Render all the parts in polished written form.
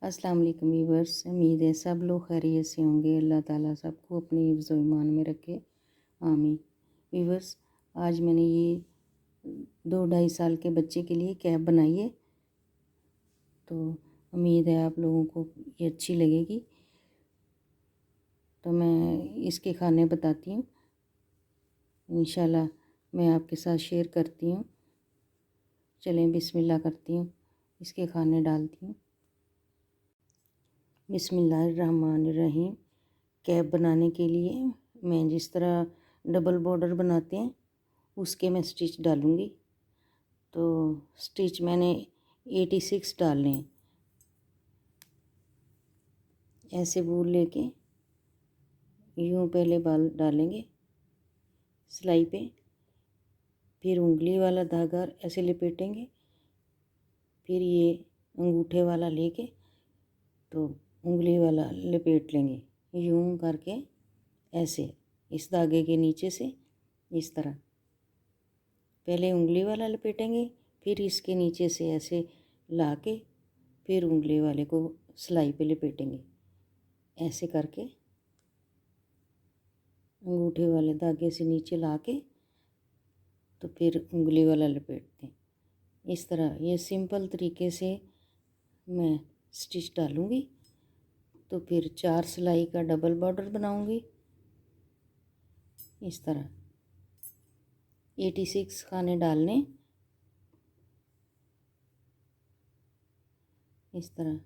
अस्सलाम वालेकुम व्यूअर्स। उम्मीद है सब लोग खैरियत से होंगे। अल्लाह ताला सबको अपने हिफ्ज़ व ईमान में रखे, आमीन। व्यूअर्स, आज मैंने ये 2-2.5 साल के बच्चे के लिए कैप बनाई है, तो उम्मीद है आप लोगों को ये अच्छी लगेगी। तो मैं इसके खाने बताती हूँ, इंशाल्लाह मैं आपके साथ शेयर करती हूँ। चलें बिस्मिल्लाह करती हूँ, इसके खाने डालती हूँ। बिस्मिल्लाहिर्रहमानिर्रहीम। कैप बनाने के लिए मैं जिस तरह डबल बॉर्डर बनाते हैं उसके मैं स्टिच डालूँगी। तो स्टिच मैंने 86 डालने हैं। ऐसे वूल लेके यूँ पहले बाल डालेंगे सिलाई पे, फिर उंगली वाला धागा ऐसे लपेटेंगे, फिर ये अंगूठे वाला लेके तो उंगली वाला लपेट लेंगे यूँ करके, ऐसे इस धागे के नीचे से इस तरह पहले उंगली वाला लपेटेंगे, फिर इसके नीचे से ऐसे ला के फिर उंगली वाले को सिलाई पे लपेटेंगे। ऐसे करके अंगूठे वाले धागे से नीचे ला के तो फिर उंगली वाला लपेटते हैं। इस तरह ये सिंपल तरीके से मैं स्टिच डालूँगी। तो फिर 4 सिलाई का डबल बॉर्डर बनाऊँगी। इस तरह 86 खाने डालने, इस तरह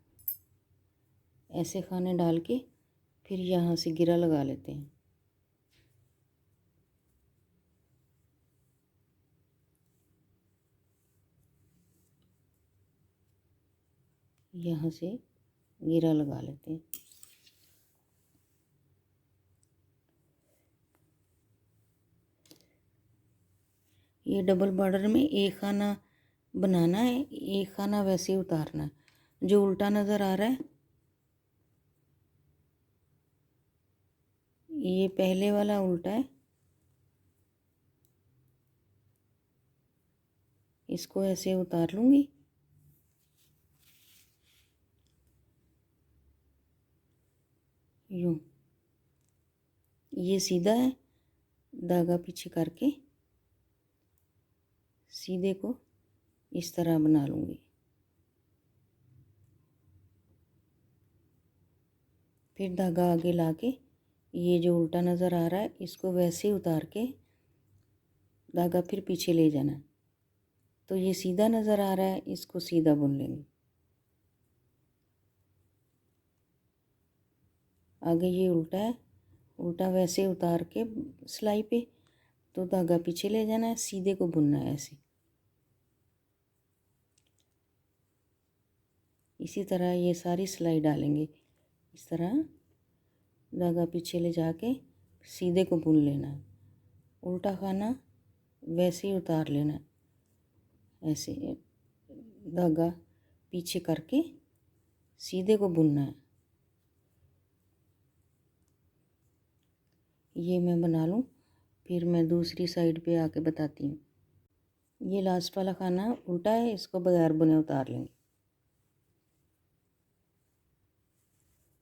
ऐसे खाने डाल के फिर यहाँ से गिरा लगा लेते हैं। यहाँ से गिरा लगा लेते हैं। ये डबल बॉर्डर में एक खाना बनाना है, एक खाना वैसे उतारना है। जो उल्टा नज़र आ रहा है ये पहले वाला उल्टा है, इसको ऐसे उतार लूँगी। यूँ ये सीधा है, धागा पीछे करके सीधे को इस तरह बना लूँगी। फिर धागा आगे लाके ये जो उल्टा नज़र आ रहा है इसको वैसे उतार के धागा फिर पीछे ले जाना। तो ये सीधा नज़र आ रहा है, इसको सीधा बुन लेंगे। आगे ये उल्टा है, उल्टा वैसे उतार के सिलाई पे तो धागा पीछे ले जाना है, सीधे को बुनना है ऐसे। इसी तरह ये सारी सिलाई डालेंगे। इस तरह धागा पीछे ले जाके सीधे को बुन लेना है, उल्टा खाना वैसे ही उतार लेना है। ऐसे धागा पीछे करके सीधे को बुनना है। ये मैं बना लूँ, फिर मैं दूसरी साइड पे आके बताती हूँ। ये लास्ट वाला खाना उल्टा है, इसको बगैर बुने उतार लेंगे।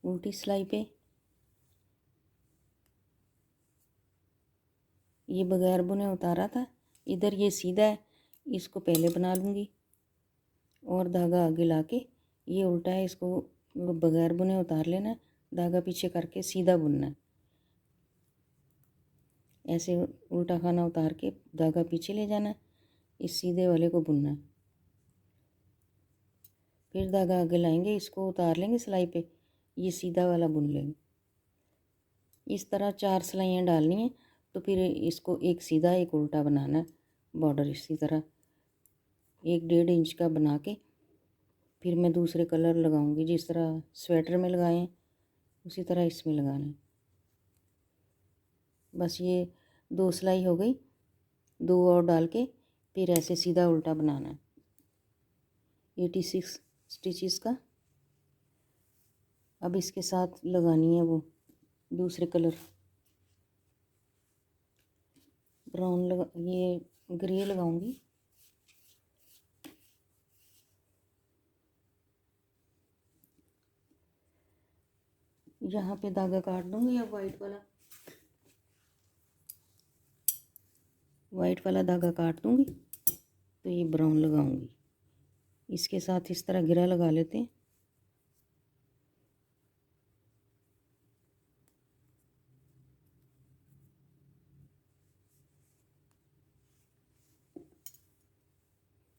उल्टी सिलाई पे ये बगैर बुने उतारा था, इधर ये सीधा है, इसको पहले बना लूँगी और धागा आगे लाके ये उल्टा है, इसको बगैर बुने उतार लेना है, धागा पीछे करके सीधा बुनना है। ऐसे उल्टा खाना उतार के धागा पीछे ले जाना है, इस सीधे वाले को बुनना है। फिर धागा आगे लाएंगे, इसको उतार लेंगे सिलाई पे, ये सीधा वाला बुन लेंगे। इस तरह 4 सिलाइयाँ डालनी है। तो फिर इसको एक सीधा एक उल्टा बनाना है बॉर्डर। इसी तरह 1-1.5 इंच का बना के फिर मैं दूसरे कलर लगाऊंगी, जिस तरह स्वेटर में लगाए हैं उसी तरह इसमें लगाना है। बस ये 2 सिलाई हो गई, 2 और डाल के फिर ऐसे सीधा उल्टा बनाना है 86 स्टिचेस का। अब इसके साथ लगानी है वो दूसरे कलर, ब्राउन लगा, ये ग्रे लगाऊंगी। यहाँ पे धागा काट दूँगी। अब वाइट वाला धागा काट दूँगी तो ये ब्राउन लगाऊँगी। इसके साथ इस तरह घेरा लगा लेते हैं।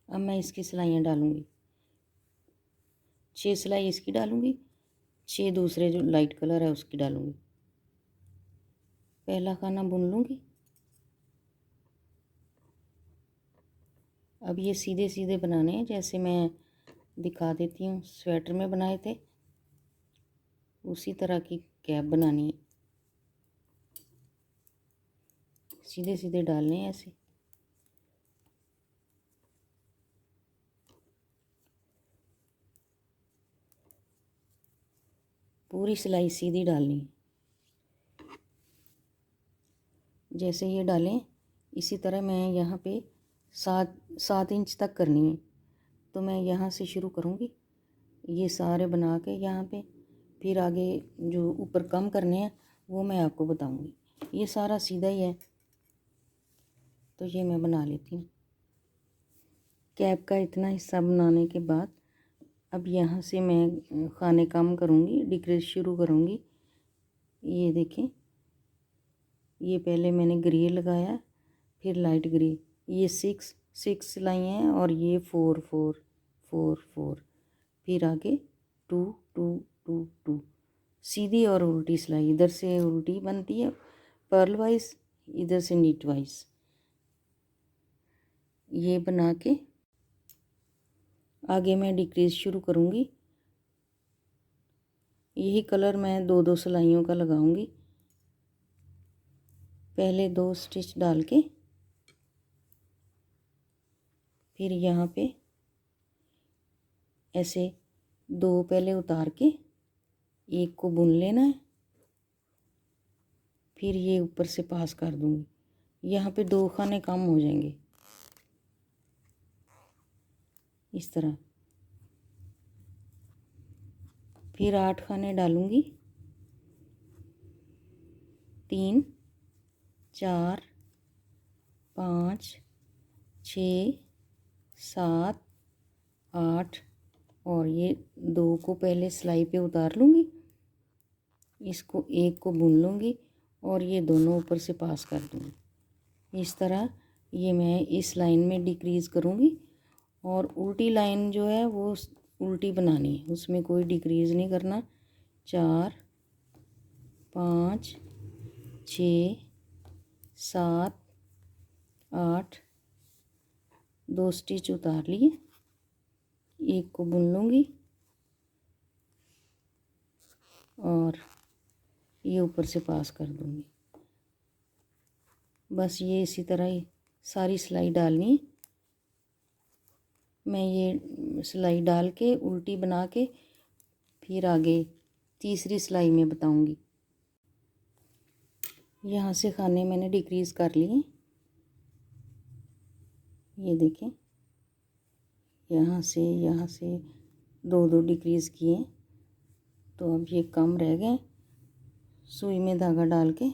अब मैं इसकी सिलाइयाँ डालूँगी। 6 सिलाई इसकी डालूँगी, 6 दूसरे जो लाइट कलर है उसकी डालूँगी। पहला खाना बुन लूँगी। अब ये सीधे सीधे बनाने हैं, जैसे मैं दिखा देती हूँ स्वेटर में बनाए थे, उसी तरह की कैप बनानी है। सीधे सीधे डालने हैं ऐसे। पूरी सिलाई सीधी डालनी है। जैसे ये डालें इसी तरह मैं यहाँ पे 7 इंच तक करनी है। तो मैं यहाँ से शुरू करूँगी, ये सारे बना के यहाँ पे, फिर आगे जो ऊपर कम करने हैं वो मैं आपको बताऊँगी। ये सारा सीधा ही है, तो ये मैं बना लेती हूँ। कैप का इतना हिस्सा बनाने के बाद अब यहाँ से मैं खाने कम करूँगी, डिक्रीज शुरू करूँगी। ये देखें, ये पहले मैंने ग्रे लगाया, फिर लाइट ग्रे, ये 6 सिलाई हैं और ये 4 4 4 4, फिर आगे 2 2 2 2, सीधी और उल्टी सिलाई। इधर से उल्टी बनती है पर्ल वाइज, इधर से नीट वाइज। ये बना के आगे मैं डिक्रीज शुरू करूँगी। यही कलर मैं 2 सिलाइयों का लगाऊंगी। पहले 2 स्टिच डाल के फिर यहाँ पे ऐसे 2 पहले उतार के एक को बुन लेना है, फिर ये ऊपर से पास कर दूँगी। यहाँ पे 2 खाने कम हो जाएंगे इस तरह। फिर 8 खाने डालूँगी, 3 4 5 6 7 8, और ये 2 को पहले सिलाई पे उतार लूँगी, इसको एक को बुन लूँगी और ये दोनों ऊपर से पास कर दूँगी। इस तरह ये मैं इस लाइन में डिक्रीज़ करूँगी, और उल्टी लाइन जो है वो उल्टी बनानी है, उसमें कोई डिक्रीज़ नहीं करना। 4 5 6 7 8, 2 स्टिच उतार लिए, एक को बुन लूँगी और ये ऊपर से पास कर दूँगी। बस ये इसी तरह ही सारी सिलाई डालनी है। मैं ये सिलाई डाल के उल्टी बना के फिर आगे तीसरी सिलाई में बताऊंगी। यहाँ से खाने मैंने डिक्रीज़ कर लिए, ये देखें, यहाँ से 2 डिक्रीज़ किए। तो अब ये कम रह गए। सुई में धागा डाल के,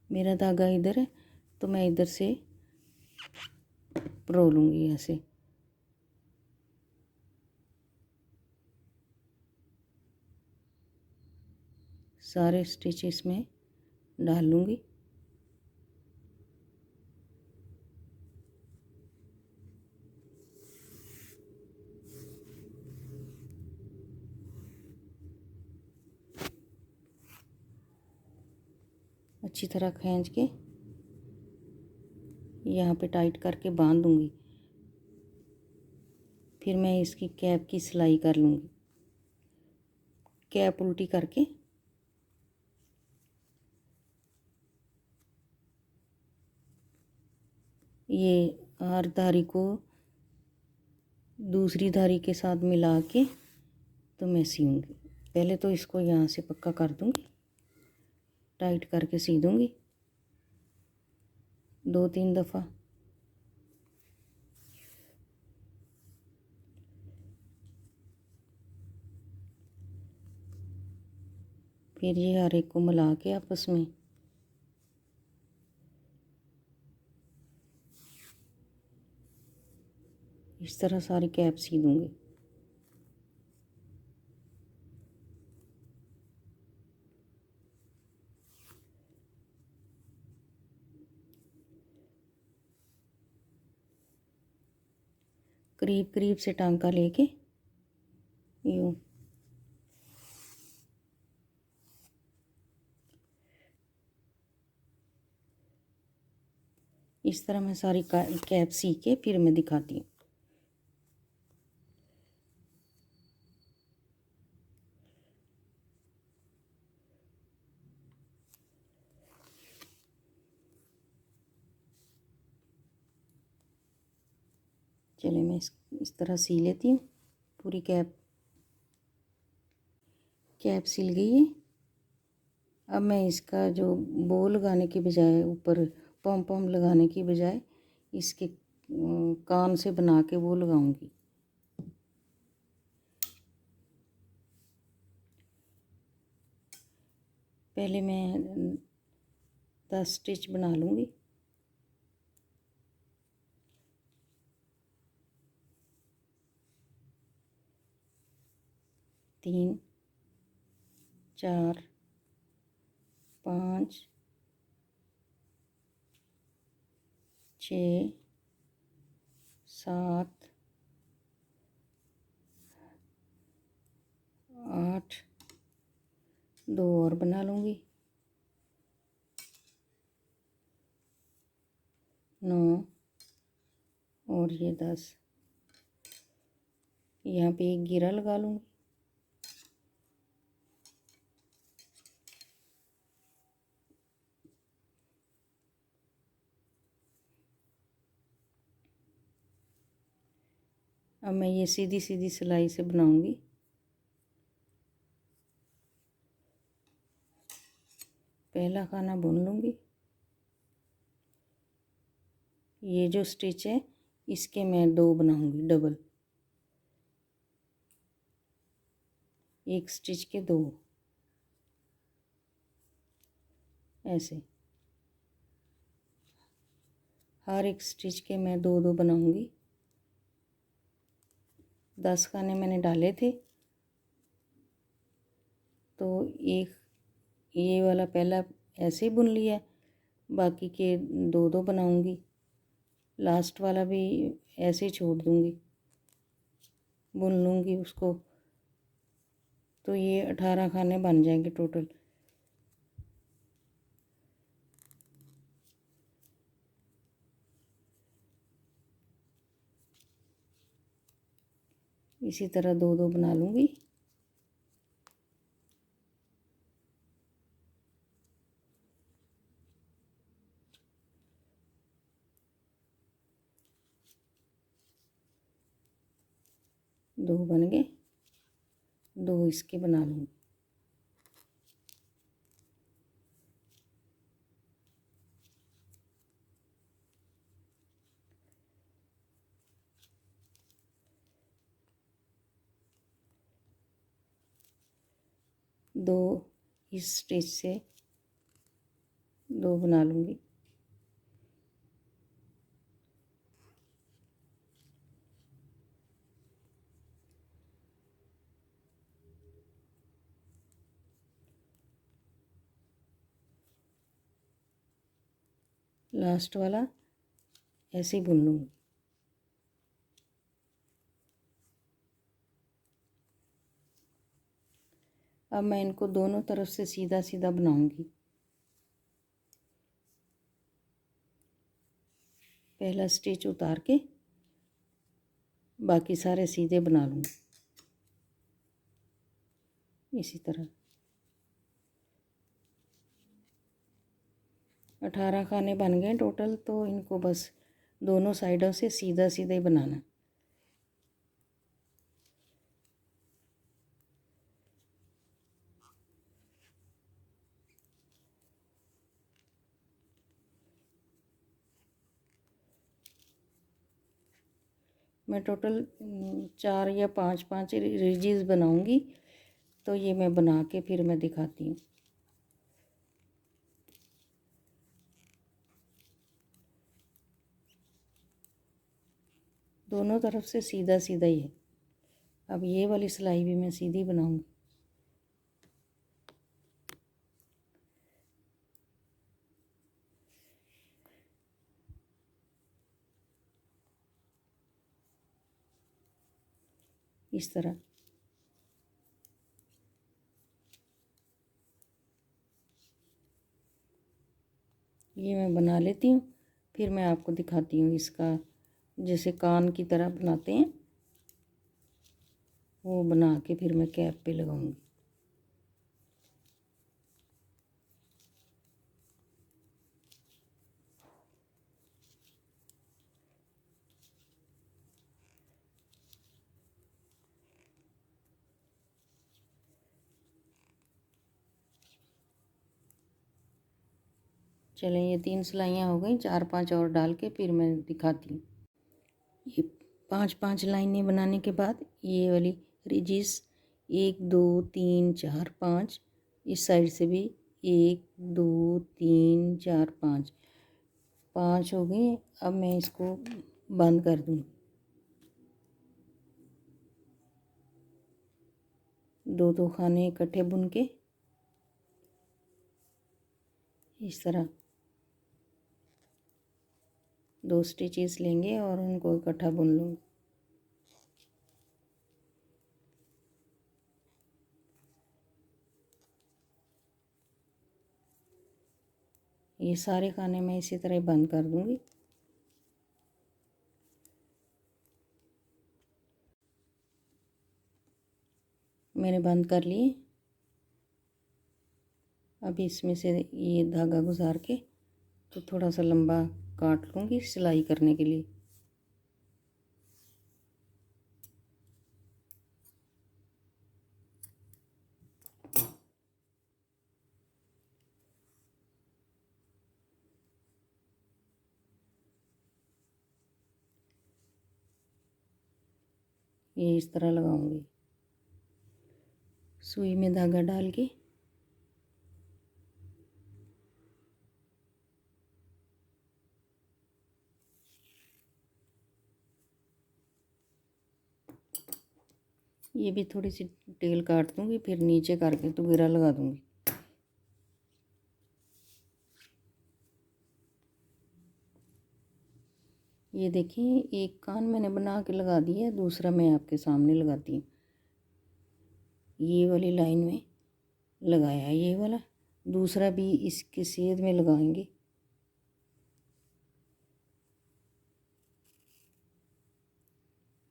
मेरा धागा इधर है तो मैं इधर से परो लूँगी ऐसे। सारे स्टिच इसमें डाल लूँगी। अच्छी तरह खींच के यहाँ पे टाइट करके बांध दूँगी। फिर मैं इसकी कैप की सिलाई कर लूँगी। कैप उल्टी करके ये हर धारी को दूसरी धारी के साथ मिला के तो मैं सीऊँगी। पहले तो इसको यहाँ से पक्का कर दूँगी, टाइट करके सी दूँगी 2-3 दफ़ा। फिर ये हर एक को मिला के आपस में इस तरह सारी कैप सी दूँगी। करीब करीब से टांका लेके यूँ इस तरह मैं सारी कैप सी के फिर मैं दिखाती हूँ। चलिए मैं इस तरह सी लेती हूँ। पूरी कैप सिल गई है। अब मैं इसका जो बो लगाने के बजाय ऊपर पॉम पॉम लगाने की बजाय इसके कान से बना के वो लगाऊंगी। पहले मैं 10 स्टिच बना लूँगी। तीन, 4, 5, 6, 7, 8, 2 और बना लूँगी। 9 और ये 10। यहाँ पे एक घेरा लगा लूँगी। अब मैं ये सीधी सीधी सिलाई से बनाऊँगी। पहला खाना बुन लूँगी। ये जो स्टिच है इसके मैं 2 बनाऊँगी डबल, एक स्टिच के 2 ऐसे। हर एक स्टिच के मैं 2-2 बनाऊँगी। 10 खाने मैंने डाले थे, तो एक ये वाला पहला ऐसे ही बुन लिया, बाकी के 2-2 बनाऊँगी। लास्ट वाला भी ऐसे ही छोड़ दूँगी, बुन लूँगी उसको। तो ये 18 खाने बन जाएंगे टोटल। इसी तरह 2-2 बना लूँगी। दो बन गए, 2 इसके बना लूँगी। दो इस स्टिच से 2 बना लूँगी। लास्ट वाला ऐसे ही बुन लूँगी। अब मैं इनको दोनों तरफ से सीधा सीधा बनाऊँगी। पहला स्टिच उतार के बाकी सारे सीधे बना लूँगी इसी तरह। 18 खाने बन गए टोटल, तो इनको बस दोनों साइडों से सीधा सीधा ही बनाना। मैं टोटल 4 या 5 रिजीज बनाऊंगी, तो ये मैं बना के फिर मैं दिखाती हूँ। दोनों तरफ से सीधा सीधा ही है। अब ये वाली सिलाई भी मैं सीधी बनाऊंगी। इस तरह ये मैं बना लेती हूँ, फिर मैं आपको दिखाती हूँ इसका, जैसे कान की तरह बनाते हैं वो बना के फिर मैं कैप पे लगाऊंगी। चलें, ये 3 सिलाइयाँ हो गई, 4-5 और डाल के फिर मैं दिखाती हूँ। ये 5-5 लाइनें बनाने के बाद ये वाली रिजिस 1 2 3 4 5, इस साइड से भी 1 2 3 4 5 5 हो गई। अब मैं इसको बंद कर दूँ। 2-2 खाने इकट्ठे बुन के इस तरह 2 स्टिचेस लेंगे और उनको इकट्ठा बुन लूँगी। ये सारे खाने मैं इसी तरह बंद कर दूँगी। मैंने बंद कर लिए। अब इसमें से ये धागा गुजार के तो थोड़ा सा लंबा काट लूँगी सिलाई करने के लिए। ये इस तरह लगाऊंगी, सुई में धागा डाल के ये भी थोड़ी सी टेल काट दूंगी, फिर नीचे करके दोबारा लगा दूंगी। ये देखिए, एक कान मैंने बना के लगा दिया है, दूसरा मैं आपके सामने लगाती हूँ। ये वाली लाइन में लगाया ये वाला, दूसरा भी इसके सेध में लगाएंगे।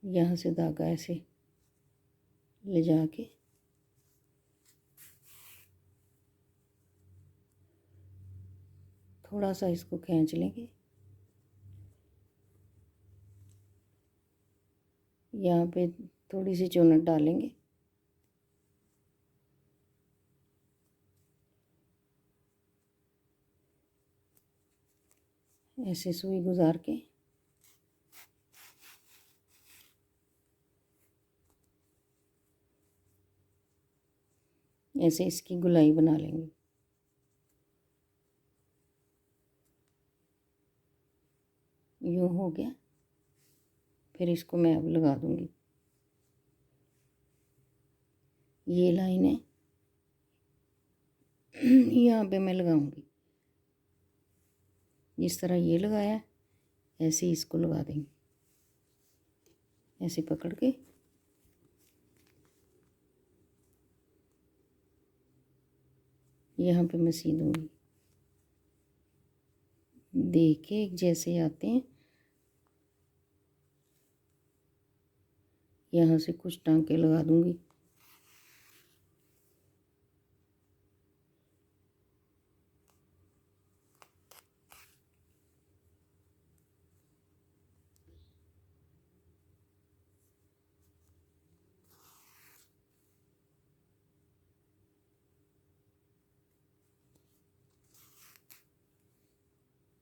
यहाँ से धागा ऐसे ले जाके थोड़ा सा इसको खींच लेंगे। यहाँ पे थोड़ी सी चुन्नट डालेंगे। ऐसे सुई गुजार के ऐसे इसकी गुलाई बना लेंगे। यूँ हो गया, फिर इसको मैं अब लगा दूंगी। ये लाइन है यहाँ पे मैं लगाऊंगी। जिस तरह ये लगाया ऐसे ही इसको लगा देंगे, ऐसे पकड़ के। यहाँ पे मैं सी दूंगी। देखिए एक जैसे आते हैं। यहाँ से कुछ टांके लगा दूंगी।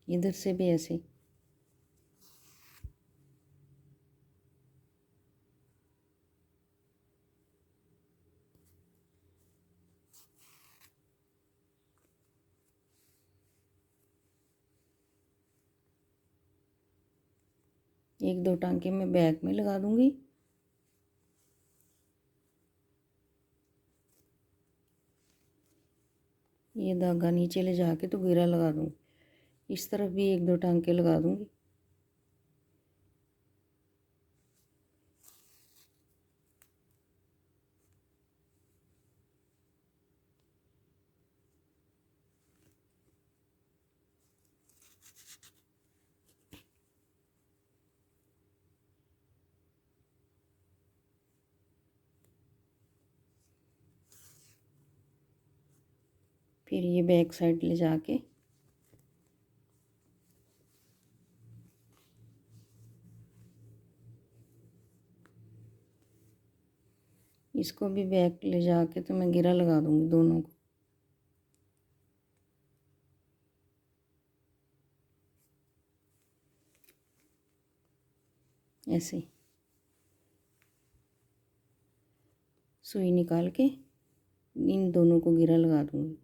इधर से भी ऐसे। एक दो टांके मैं बैक में लगा दूंगी। ये धागा नीचे ले जाके तो घेरा लगा दूंगी। इस तरफ भी एक दो टांके लगा दूंगी। फिर ये बैक साइड ले जाके इसको भी बैक ले जाके तो मैं घेरा लगा दूंगी दोनों को। ऐसे सुई निकाल के इन दोनों को घेरा लगा दूंगी।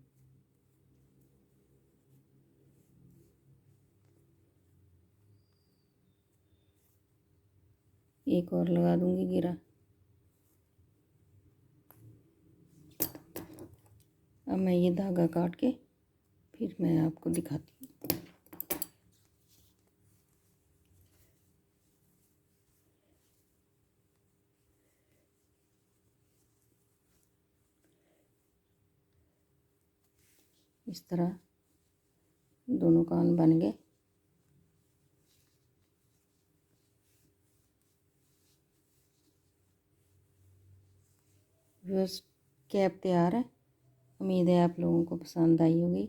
एक और लगा दूंगी घेरा। अब मैं ये धागा काट के फिर मैं आपको दिखाती हूँ। इस तरह दोनों कान बन गए। बस कैप तैयार है। उम्मीद है आप लोगों को पसंद आई होगी।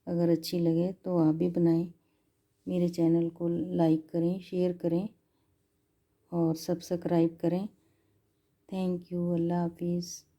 अगर अच्छी लगे तो आप भी बनाएं। मेरे चैनल को लाइक करें, शेयर करें और सब्सक्राइब करें। Thank you. अल्लाह हाफिज़।